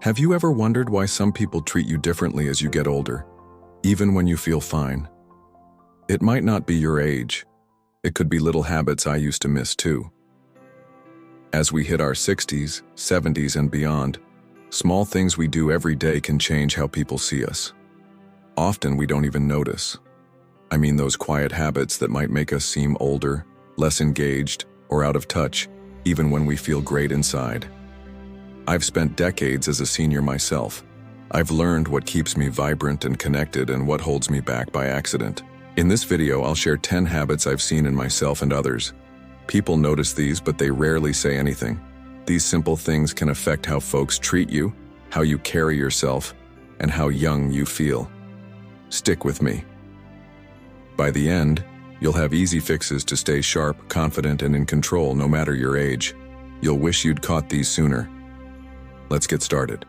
Have you ever wondered why some people treat you differently as you get older, even when you feel fine? It might not be your age. It could be little habits I used to miss too. As we hit our 60s, 70s, and beyond, small things we do every day can change how people see us. Often we don't even notice. I mean those quiet habits that might make us seem older, less engaged, or out of touch, even when we feel great inside. I've spent decades as a senior myself. I've learned what keeps me vibrant and connected and what holds me back by accident. In this video, I'll share 10 habits I've seen in myself and others. People notice these, but they rarely say anything. These simple things can affect how folks treat you, how you carry yourself, and how young you feel. Stick with me. By the end, you'll have easy fixes to stay sharp, confident, and in control no matter your age. You'll wish you'd caught these sooner. Let's get started.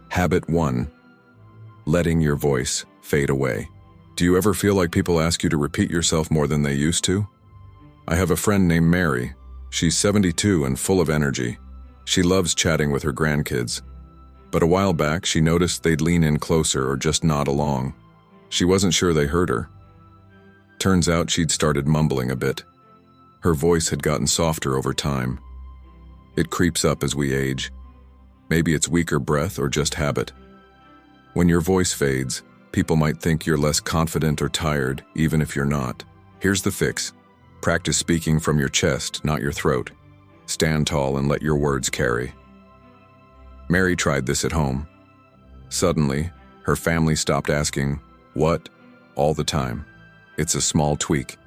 Habit 1. Letting your voice fade away. Do you ever feel like people ask you to repeat yourself more than they used to? I have a friend named Mary. She's 72 and full of energy. She loves chatting with her grandkids. But a while back, she noticed they'd lean in closer or just nod along. She wasn't sure they heard her. Turns out she'd started mumbling a bit. Her voice had gotten softer over time. It creeps up as we age. Maybe it's weaker breath or just habit. When your voice fades, people might think you're less confident or tired, even if you're not. Here's the fix. Practice speaking from your chest, not your throat. Stand tall and let your words carry. Mary tried this at home. Suddenly, her family stopped asking, "What?" all the time. It's a small tweak.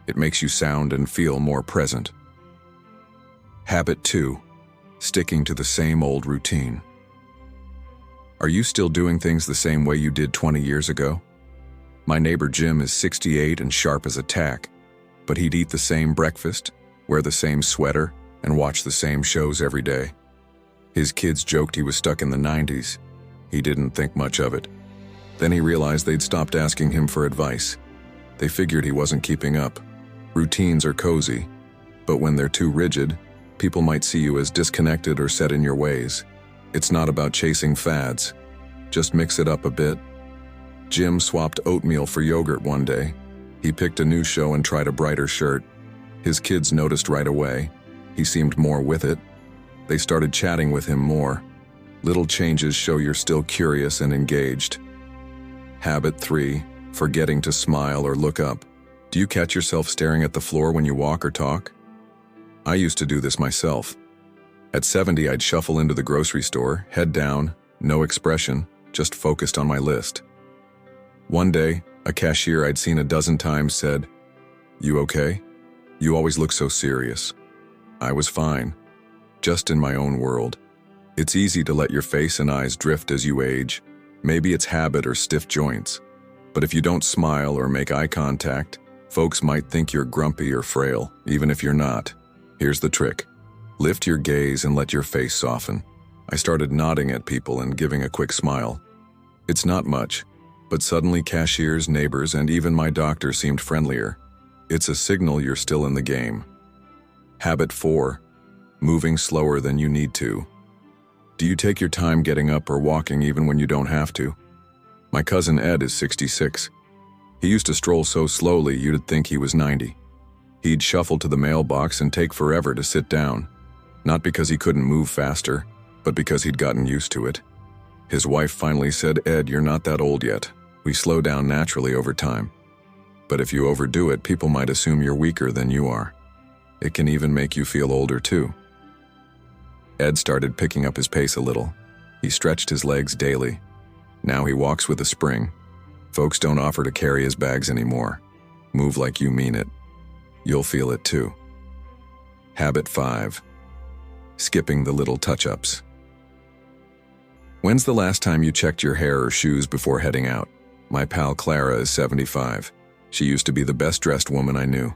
It makes you sound and feel more present. Habit 2. Sticking to the same old routine. Are you still doing things the same way you did 20 years ago? My neighbor Jim is 68 and sharp as a tack, but he'd eat the same breakfast, wear the same sweater, and watch the same shows every day. His kids joked he was stuck in the 90s. He didn't think much of it. Then he realized they'd stopped asking him for advice. They figured he wasn't keeping up. Routines are cozy, but when they're too rigid, people might see you as disconnected or set in your ways. It's not about chasing fads. Just mix it up a bit. Jim swapped oatmeal for yogurt one day. He picked a new show and tried a brighter shirt. His kids noticed right away. He seemed more with it. They started chatting with him more. Little changes show you're still curious and engaged. Habit 3. Forgetting to smile or look up. Do you catch yourself staring at the floor when you walk or talk? I used to do this myself. At 70, I'd shuffle into the grocery store, head down, no expression, just focused on my list. One day, a cashier I'd seen a dozen times said, "You okay? You always look so serious." I was fine, just in my own world. It's easy to let your face and eyes drift as you age. Maybe it's habit or stiff joints. But if you don't smile or make eye contact, folks might think you're grumpy or frail, even if you're not. Here's the trick. Lift your gaze and let your face soften. I started nodding at people and giving a quick smile. It's not much, but suddenly cashiers, neighbors, and even my doctor seemed friendlier. It's a signal you're still in the game. Habit 4. Moving slower than you need to. Do you take your time getting up or walking even when you don't have to? My cousin Ed is 66. He used to stroll so slowly you'd think he was 90. He'd shuffle to the mailbox and take forever to sit down. Not because he couldn't move faster, but because he'd gotten used to it. His wife finally said, "Ed, you're not that old yet. We slow down naturally over time. But if you overdo it, people might assume you're weaker than you are. It can even make you feel older too." Ed started picking up his pace a little. He stretched his legs daily. Now he walks with a spring. Folks don't offer to carry his bags anymore. Move like you mean it. You'll feel it too. Habit 5. Skipping the little touch-ups. When's the last time you checked your hair or shoes before heading out? My pal Clara is 75. She used to be the best-dressed woman I knew.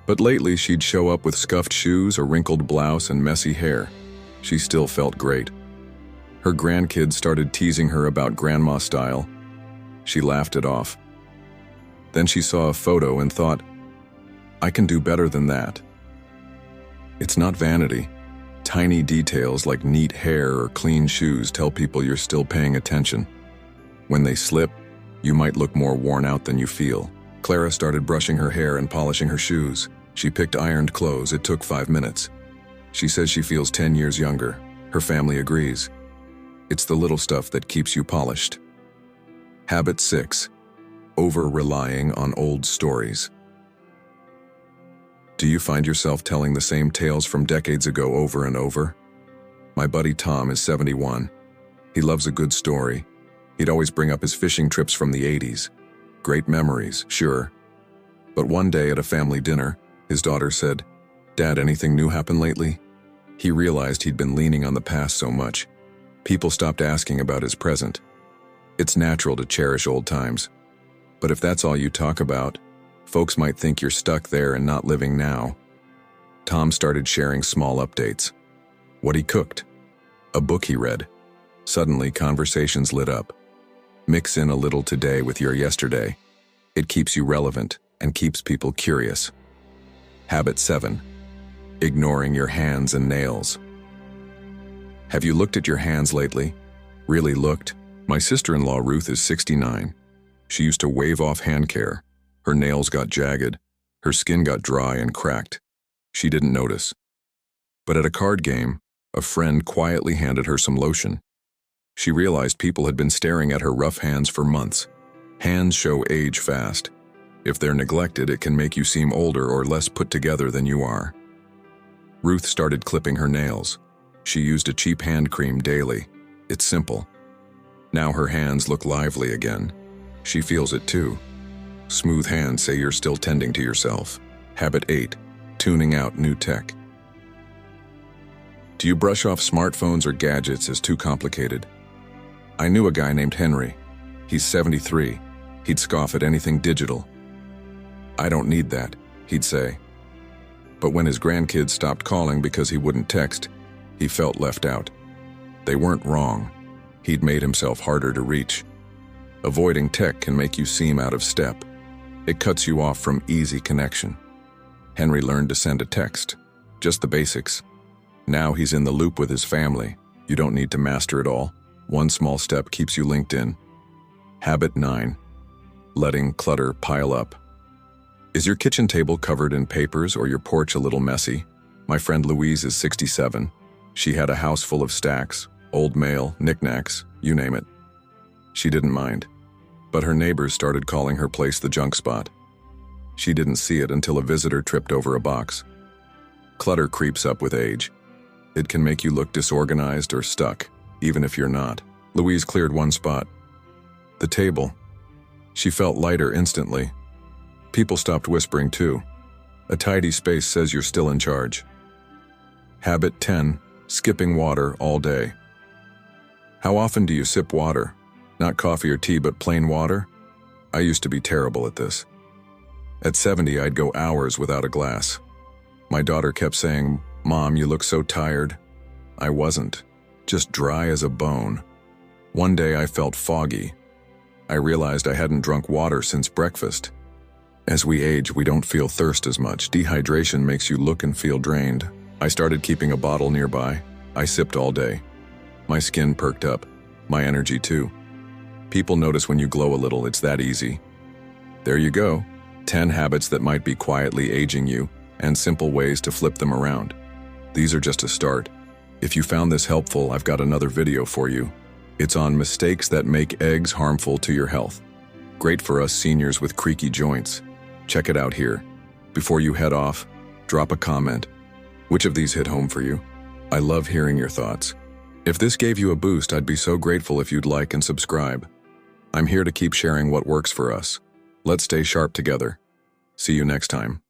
But lately she'd show up with scuffed shoes, a wrinkled blouse, and messy hair. She still felt great. Her grandkids started teasing her about grandma style. She laughed it off. Then she saw a photo and thought, "I can do better than that." It's not vanity. Tiny details like neat hair or clean shoes tell people you're still paying attention. When they slip, you might look more worn out than you feel. Clara started brushing her hair and polishing her shoes. She picked ironed clothes. It took 5 minutes. She says she feels 10 years younger. Her family agrees. It's the little stuff that keeps you polished. Habit 6. Over-relying on old stories. Do you find yourself telling the same tales from decades ago over and over? My buddy Tom is 71. He loves a good story. He'd always bring up his fishing trips from the 80s. Great memories, sure. But one day at a family dinner, his daughter said, "Dad, anything new happened lately?" He realized he'd been leaning on the past so much. People stopped asking about his present. It's natural to cherish old times. But if that's all you talk about, folks might think you're stuck there and not living now. Tom started sharing small updates. What he cooked, a book he read. Suddenly, conversations lit up. Mix in a little today with your yesterday. It keeps you relevant and keeps people curious. Habit 7. Ignoring your hands and nails. Have you looked at your hands lately? Really looked? My sister-in-law Ruth is 69. She used to wave off hand care. Her nails got jagged. Her skin got dry and cracked. She didn't notice. But at a card game, a friend quietly handed her some lotion. She realized people had been staring at her rough hands for months. Hands show age fast. If they're neglected, it can make you seem older or less put together than you are. Ruth started clipping her nails. She used a cheap hand cream daily. It's simple. Now her hands look lively again. She feels it too. Smooth hands say you're still tending to yourself. Habit 8. Tuning out new tech. Do you brush off smartphones or gadgets as too complicated? I knew a guy named Henry. He's 73. He'd scoff at anything digital. I don't need that, he'd say. But when his grandkids stopped calling because he wouldn't text, he felt left out. They weren't wrong. He'd made himself harder to reach. Avoiding tech can make you seem out of step. It cuts you off from easy connection. Henry learned to send a text, just the basics. Now he's in the loop with his family. You don't need to master it all. One small step keeps you linked in. Habit 9. Letting clutter pile up. Is your kitchen table covered in papers or your porch a little messy? My friend Louise is 67. She had a house full of stacks, old mail, knickknacks, you name it. She didn't mind. But her neighbors started calling her place the junk spot. She didn't see it until a visitor tripped over a box. Clutter creeps up with age. It can make you look disorganized or stuck, even if you're not. Louise cleared one spot. The table. She felt lighter instantly. People stopped whispering too. A tidy space says you're still in charge. Habit 10. Skipping water all day. How often do you sip water? Not coffee or tea, but plain water? I used to be terrible at this. At 70, I'd go hours without a glass. My daughter kept saying, "Mom, you look so tired." I wasn't, just dry as a bone. One day I felt foggy. I realized I hadn't drunk water since breakfast. As we age, we don't feel thirst as much. Dehydration makes you look and feel drained. I started keeping a bottle nearby. I sipped all day. My skin perked up. My energy too. People notice when you glow a little. It's that easy. There you go. 10 habits that might be quietly aging you, and simple ways to flip them around. These are just a start. If you found this helpful, I've got another video for you. It's on mistakes that make eggs harmful to your health. Great for us seniors with creaky joints. Check it out here. Before you head off, drop a comment. Which of these hit home for you? I love hearing your thoughts. If this gave you a boost, I'd be so grateful if you'd like and subscribe. I'm here to keep sharing what works for us. Let's stay sharp together. See you next time.